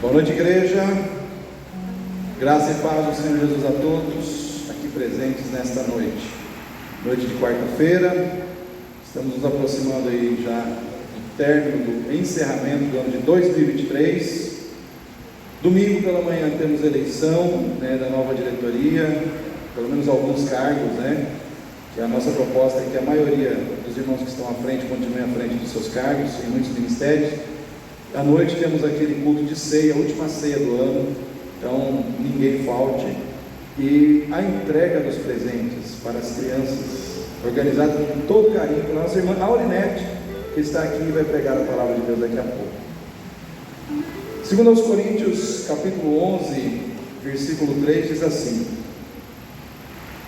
Boa noite, igreja. Graça e paz do Senhor Jesus a todos aqui presentes nesta noite. Noite de quarta-feira. Estamos nos aproximando aí já do término, do encerramento do ano de 2023. Domingo pela manhã temos eleição, da nova diretoria, pelo menos alguns cargos, que a nossa proposta é que a maioria dos irmãos que estão à frente continuem à frente dos seus cargos, em muitos ministérios. À noite temos aquele culto de ceia, a última ceia do ano, então ninguém falte. E a entrega dos presentes para as crianças, organizada com todo carinho pela nossa irmã Aurinete, que está aqui e vai pregar a palavra de Deus daqui a pouco. Segundo aos Coríntios, capítulo 11, versículo 3, diz assim: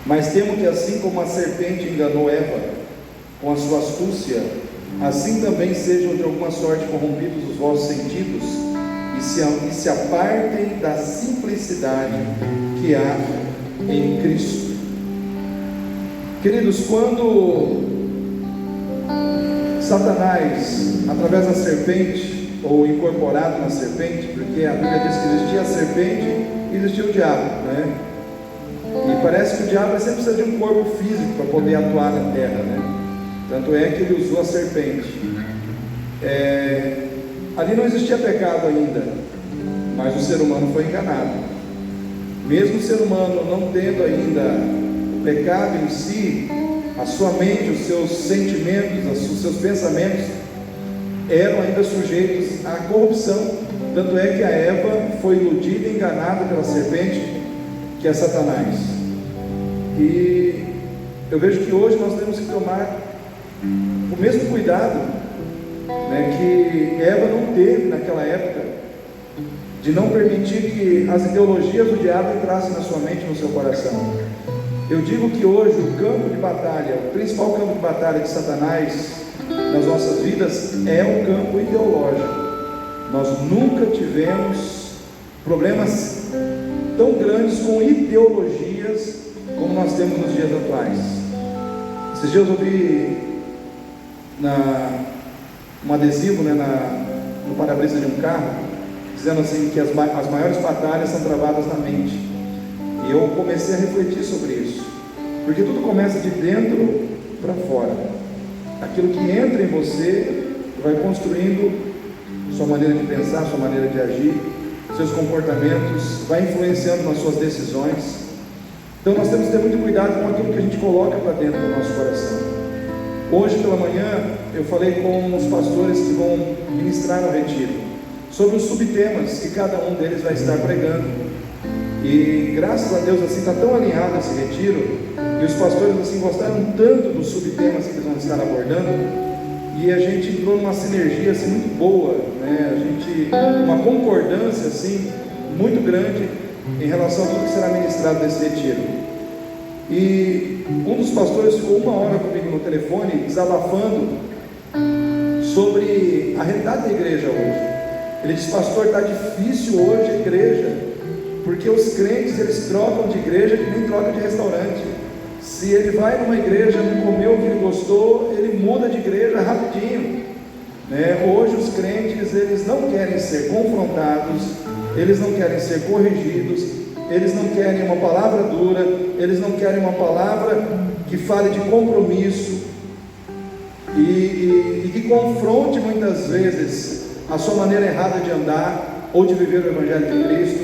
mas temo que assim como a serpente enganou Eva com a sua astúcia, assim também sejam de alguma sorte corrompidos os vossos sentidos e se apartem da simplicidade que há em Cristo. Queridos, quando Satanás, através da serpente, ou incorporado na serpente, porque a Bíblia diz que existia a serpente e existia o diabo, E parece que o diabo sempre precisa de um corpo físico para poder atuar na terra, Tanto é que ele usou a serpente. Ali não existia pecado ainda, mas o ser humano foi enganado. Mesmo o ser humano não tendo ainda o pecado em si, a sua mente, os seus sentimentos, os seus pensamentos eram ainda sujeitos à corrupção. Tanto é que a Eva foi iludida e enganada pela serpente, que é Satanás. E eu vejo que hoje nós temos que tomar o mesmo cuidado, que Eva não teve naquela época, de não permitir que as ideologias do diabo entrassem na sua mente, no seu coração. Eu digo que hoje o campo de batalha, o principal campo de batalha de Satanás nas nossas vidas é o campo ideológico. Nós nunca tivemos problemas tão grandes com ideologias como nós temos nos dias atuais. Esses dias eu vi um adesivo no para-brisa de um carro, dizendo assim que as maiores batalhas são travadas na mente. E eu comecei a refletir sobre isso, porque tudo começa de dentro para fora. Aquilo que entra em você vai construindo sua maneira de pensar, sua maneira de agir, seus comportamentos, vai influenciando nas suas decisões. Então nós temos que ter muito cuidado com aquilo que a gente coloca para dentro do nosso coração. Hoje pela manhã eu falei com os pastores que vão ministrar no retiro sobre os subtemas que cada um deles vai estar pregando. E graças a Deus assim está tão alinhado esse retiro, e os pastores assim gostaram tanto dos subtemas que eles vão estar abordando, e a gente entrou numa sinergia assim muito boa, uma concordância assim muito grande em relação a tudo que será ministrado nesse retiro. E um dos pastores ficou 1 hora comigo no telefone desabafando sobre a realidade da igreja hoje. Ele disse: pastor, está difícil hoje a igreja, porque os crentes eles trocam de igreja que nem troca de restaurante. Se ele vai numa igreja, não comeu o que ele gostou, ele muda de igreja rapidinho. Hoje os crentes eles não querem ser confrontados, eles não querem ser corrigidos, eles não querem uma palavra dura, eles não querem uma palavra que fale de compromisso e que confronte muitas vezes a sua maneira errada de andar ou de viver o Evangelho de Cristo.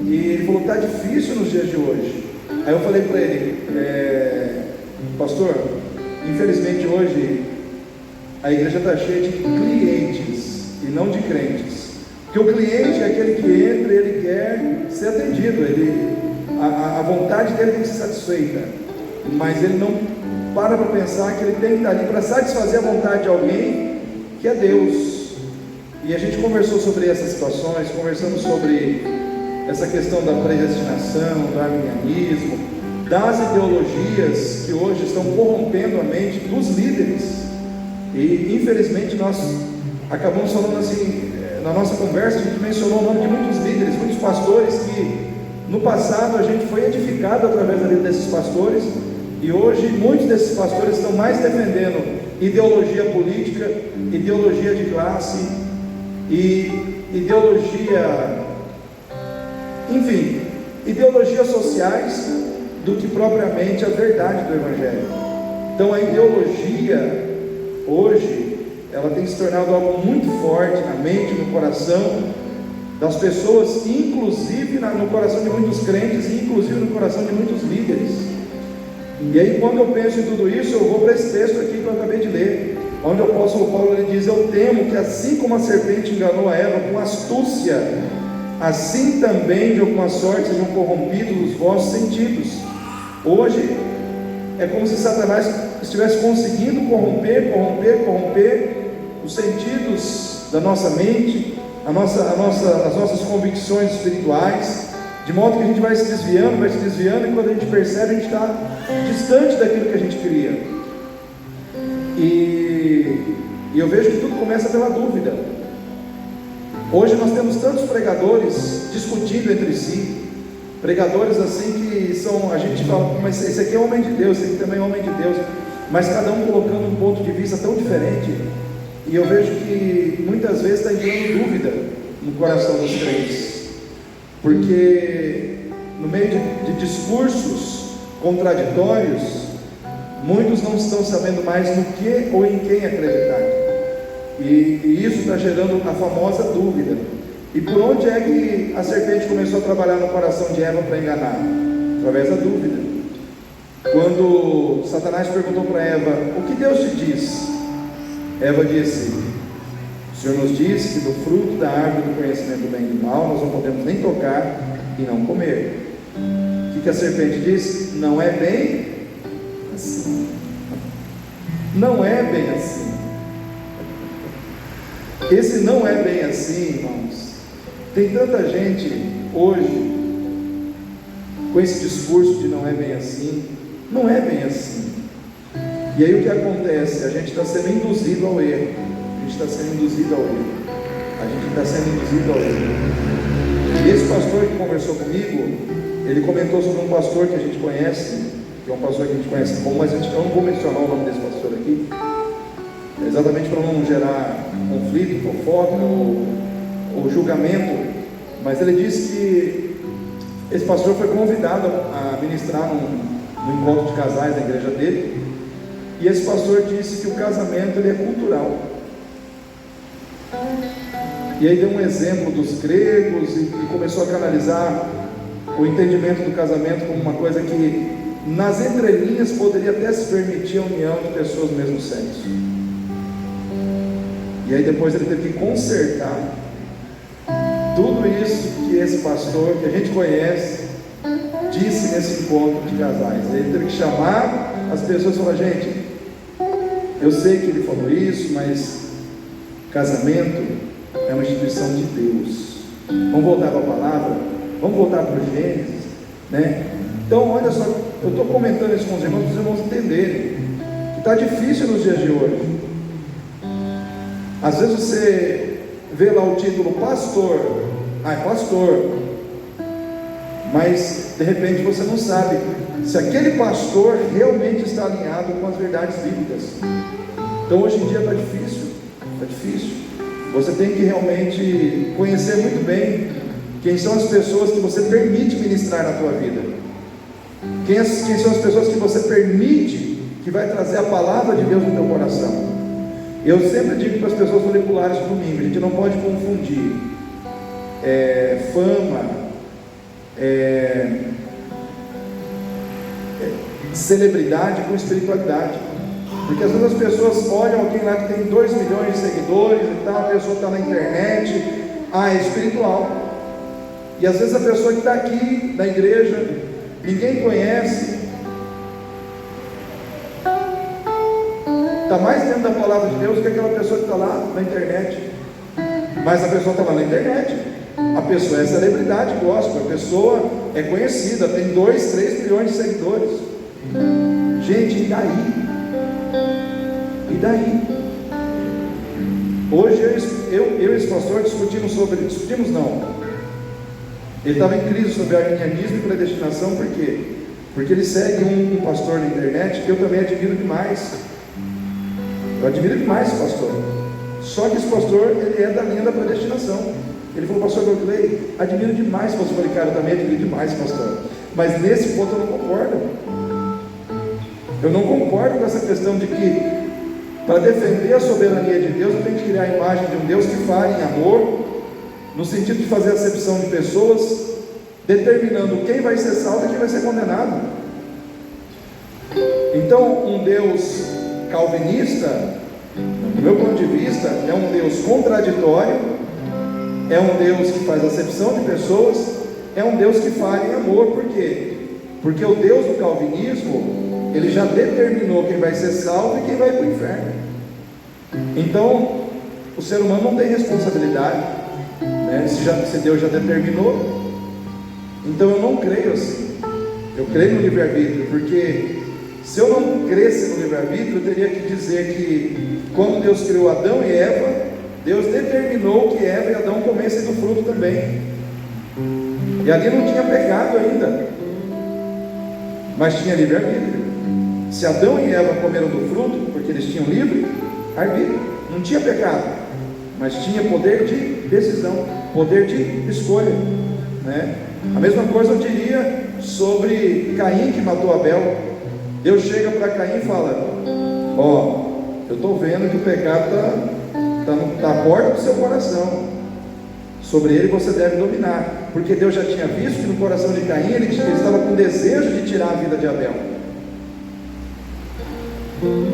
E ele falou: está difícil nos dias de hoje. Aí eu falei para ele: pastor, infelizmente hoje a igreja está cheia de clientes e não de crentes. Porque o cliente é aquele que entra e ele quer ser atendido, a vontade dele tem que ser satisfeita, mas ele não para pensar que ele tem que estar ali para satisfazer a vontade de alguém, que é Deus. E a gente conversou sobre essas situações, conversamos sobre essa questão da predestinação, do arminianismo, das ideologias que hoje estão corrompendo a mente dos líderes. E infelizmente nós acabamos falando assim, na nossa conversa a gente mencionou o nome de muitos líderes, muitos pastores que no passado a gente foi edificado através da vida desses pastores, e hoje muitos desses pastores estão mais defendendo ideologia política, ideologia de classe, e ideologia, enfim, ideologias sociais do que propriamente a verdade do Evangelho. Então a ideologia hoje, ela tem se tornado algo muito forte na mente, no coração das pessoas, inclusive no coração de muitos crentes e inclusive no coração de muitos líderes. E aí, quando eu penso em tudo isso, eu vou para esse texto aqui que eu acabei de ler, onde o apóstolo Paulo ele diz: eu temo que assim como a serpente enganou a Eva com astúcia, assim também de alguma sorte sejam corrompidos os vossos sentidos. Hoje é como se Satanás estivesse conseguindo corromper os sentidos da nossa mente, as nossas convicções espirituais, de modo que a gente vai se desviando, e quando a gente percebe, a gente está distante daquilo que a gente queria. E eu vejo que tudo começa pela dúvida. Hoje nós temos tantos pregadores discutindo entre si, pregadores assim que são, a gente fala, mas esse aqui é homem de Deus, esse aqui também é homem de Deus, mas cada um colocando um ponto de vista tão diferente. E eu vejo que muitas vezes está entrando dúvida no coração dos crentes, porque no meio de discursos contraditórios, muitos não estão sabendo mais no que ou em quem acreditar, e isso está gerando a famosa dúvida. E por onde é que a serpente começou a trabalhar no coração de Eva para enganar? Através da dúvida. Quando Satanás perguntou para Eva: o que Deus te diz? Eva disse: o Senhor nos disse que do fruto da árvore do conhecimento do bem e do mal nós não podemos nem tocar e não comer. O que a serpente disse? Não é bem assim. Não é bem assim. Esse não é bem assim, irmãos. Tem tanta gente hoje com esse discurso de não é bem assim. Não é bem assim. E aí o que acontece? A gente está sendo induzido ao erro. A gente está sendo induzido ao erro. E esse pastor que conversou comigo, ele comentou sobre um pastor que a gente conhece, que é um pastor que a gente conhece bom, mas eu não vou mencionar o nome desse pastor aqui, exatamente para não gerar conflito, fofoca ou julgamento. Mas ele disse que esse pastor foi convidado a ministrar no encontro de casais da igreja dele, e esse pastor disse que o casamento ele é cultural. E aí deu um exemplo dos gregos e começou a canalizar o entendimento do casamento como uma coisa que nas entrelinhas poderia até se permitir a união de pessoas do mesmo sexo. E aí depois ele teve que consertar tudo isso que esse pastor, que a gente conhece, disse nesse encontro de casais. Ele teve que chamar as pessoas e falar: gente, eu sei que ele falou isso, mas casamento é uma instituição de Deus. Vamos voltar para a palavra, vamos voltar para o Gênesis, né? Então, olha só, eu estou comentando isso com os irmãos entenderem que está difícil nos dias de hoje. Às vezes você vê lá o título pastor, é pastor, mas de repente você não sabe se aquele pastor realmente está alinhado com as verdades bíblicas. Então hoje em dia está difícil. Você tem que realmente conhecer muito bem quem são as pessoas que você permite ministrar na tua vida, quem são as pessoas que você permite que vai trazer a palavra de Deus no teu coração. Eu sempre digo para as pessoas moleculares do domingo: a gente não pode confundir fama, celebridade com espiritualidade. Porque às vezes as pessoas olham alguém lá que tem 2 milhões de seguidores e tal, a pessoa está na internet, é espiritual. E às vezes a pessoa que está aqui na igreja, ninguém conhece, está mais dentro da palavra de Deus que aquela pessoa que está lá na internet. Mas a pessoa está lá na internet, a pessoa é celebridade gospel, a pessoa é conhecida, tem 2, 3 milhões de seguidores. Gente, e daí? E daí? Hoje eu e esse pastor discutimos não. Ele estava em crise sobre arminianismo e predestinação. Por quê? Porque ele segue um pastor na internet que eu também admiro demais. Eu admiro demais esse pastor. Só que esse pastor, ele é da linha da predestinação. Ele falou: pastor Glaucley, admiro demais o pastor. Eu falei: cara, eu também admiro demais, pastor, mas nesse ponto eu não concordo. Eu não concordo com essa questão de que, para defender a soberania de Deus, eu tenho que criar a imagem de um Deus que fala em amor, no sentido de fazer acepção de pessoas, determinando quem vai ser salvo e quem vai ser condenado. Então, um Deus calvinista, do meu ponto de vista, é um Deus contraditório, é um Deus que faz acepção de pessoas, é um Deus que fala em amor. Por quê? Porque o Deus do calvinismo, ele já determinou quem vai ser salvo e quem vai para o inferno. Então, o ser humano não tem responsabilidade, né? Se Deus já determinou. Então eu não creio assim. Eu creio no livre-arbítrio, porque se eu não cresce no livre-arbítrio, eu teria que dizer que quando Deus criou Adão e Eva, Deus determinou que Eva e Adão comessem do fruto também. E ali não tinha pecado ainda, mas tinha livre-arbítrio. Se Adão e Eva comeram do fruto, porque eles tinham livre-arbítrio, não tinha pecado, mas tinha poder de decisão, poder de escolha, né? A mesma coisa eu diria sobre Caim, que matou Abel. Deus chega para Caim e fala: ó, eu estou vendo que o pecado está à porta do seu coração, sobre ele você deve dominar, porque Deus já tinha visto que no coração de Caim ele estava com desejo de tirar a vida de Abel.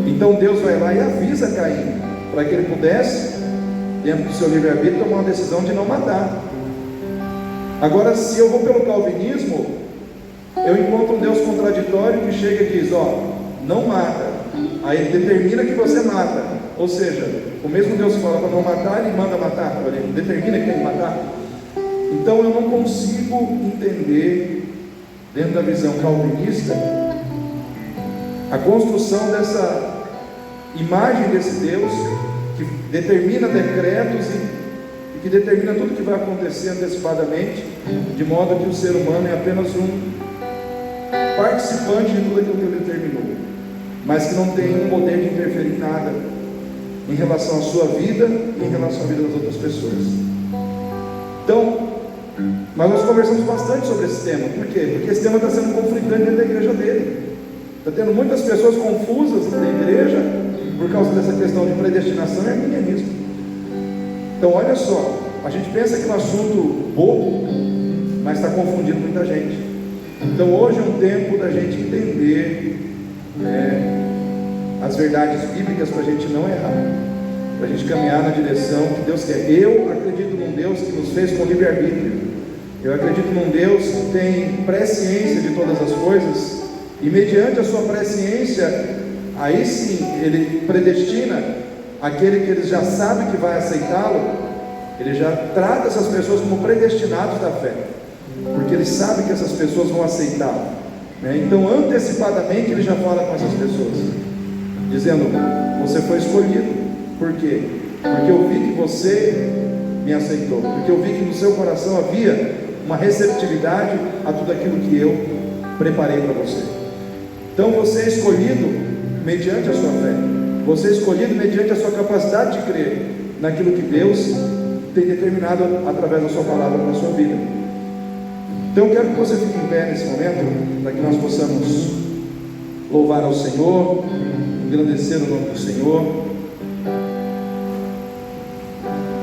Então Deus vai lá e avisa Caim, para que ele pudesse, dentro do seu livre-arbítrio, tomar uma decisão de não matar. Agora, se eu vou pelo calvinismo, eu encontro um Deus contraditório que chega e diz: ó, não mata, aí ele determina que você mata. Ou seja, o mesmo Deus que fala para não matar, ele manda matar, ele determina que tem que matar. Então eu não consigo entender, dentro da visão calvinista, a construção dessa imagem desse Deus que determina decretos e que determina tudo que vai acontecer antecipadamente, de modo que o ser humano é apenas um participante de tudo aquilo que ele determinou, mas que não tem o poder de interferir em nada em relação à sua vida e em relação à vida das outras pessoas. Então, mas nós conversamos bastante sobre esse tema. Por quê? Porque esse tema está sendo conflitante dentro da igreja dele. Está tendo muitas pessoas confusas na igreja por causa dessa questão de predestinação e arminianismo. Então olha só, a gente pensa que é um assunto bobo, mas está confundindo muita gente. Então hoje é um tempo da gente entender as verdades bíblicas, para a gente não errar, para a gente caminhar na direção que Deus quer. Eu acredito num Deus que nos fez com livre-arbítrio. Eu acredito num Deus que tem presciência de todas as coisas, e mediante a sua presciência, aí sim ele predestina aquele que ele já sabe que vai aceitá-lo. Ele já trata essas pessoas como predestinados da fé, porque ele sabe que essas pessoas vão aceitá-lo, né? Então antecipadamente ele já fala com essas pessoas, dizendo: você foi escolhido. Por quê? Porque eu vi que você me aceitou, porque eu vi que no seu coração havia uma receptividade a tudo aquilo que eu preparei para você. Então você é escolhido mediante a sua fé, você é escolhido mediante a sua capacidade de crer naquilo que Deus tem determinado através da sua palavra na sua vida. Então eu quero que você fique em pé nesse momento, para que nós possamos louvar ao Senhor, engrandecer o nome do Senhor.